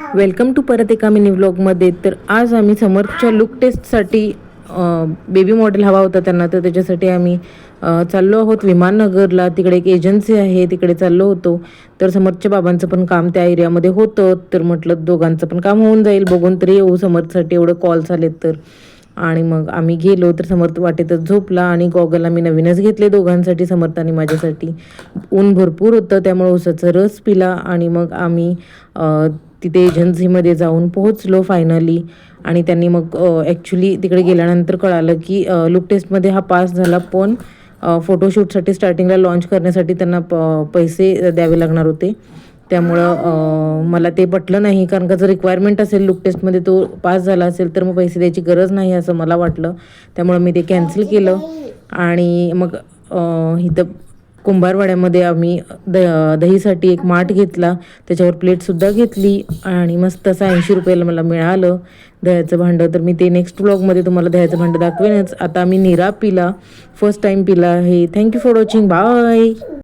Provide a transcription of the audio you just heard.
Welcome to परत एका mini व्लॉगमध्ये. तर आज आम्ही समर्थच्या लुक टेस्टसाठी बेबी मॉडेल हवा होता त्यांना, तर त्याच्यासाठी आम्ही चाललो आहोत विमाननगरला. तिकडे एक एजन्सी आहे, तिकडे चाललो होतो. तर समर्थच्या बाबांचं पण काम त्या एरियामध्ये होतं, तर म्हटलं दोघांचं पण काम होऊन जाईल, बघून तरी येऊ समर्थसाठी, एवढं कॉल्स आलेत तर. आणि मग आम्ही गेलो, तर समर्थ वाटेतच झोपला आणि गॉगल आम्ही नवीनच घेतले दोघांसाठी, समर्थ आणि माझ्यासाठी. ऊन भरपूर होतं त्यामुळे उसाचा रस पिला आणि मग आम्ही तिथे एजन्सीमध्ये जाऊन पोहोचलो फायनली. आणि त्यांनी मग ॲक्च्युली तिकडे गेल्यानंतर कळालं की लुक टेस्टमध्ये हा पास झाला, पण फोटोशूटसाठी स्टार्टिंगला लॉन्च करण्यासाठी त्यांना पैसे द्यावे लागणार होते. त्यामुळं मला ते पटलं नाही, कारण का जर रिक्वायरमेंट असेल लुक टेस्टमध्ये तो पास झाला असेल तर मग पैसे द्यायची गरज नाही असं मला वाटलं. त्यामुळं मी ते कॅन्सल केलं. आणि मग इथं कुंभारवाड्यामध्ये आम्ही दहीसाठी एक माठ घेतला, त्याच्यावर प्लेटसुद्धा घेतली आणि मस्त असं 80 रुपयाला मला मिळालं दह्याचं भांडं. तर मी ते नेक्स्ट व्लॉगमध्ये तुम्हाला दह्याचं भांडं दाखवेनच. आता आम्ही निरा पिला, फर्स्ट टाईम पिला आहे. Thank you for watching, bye.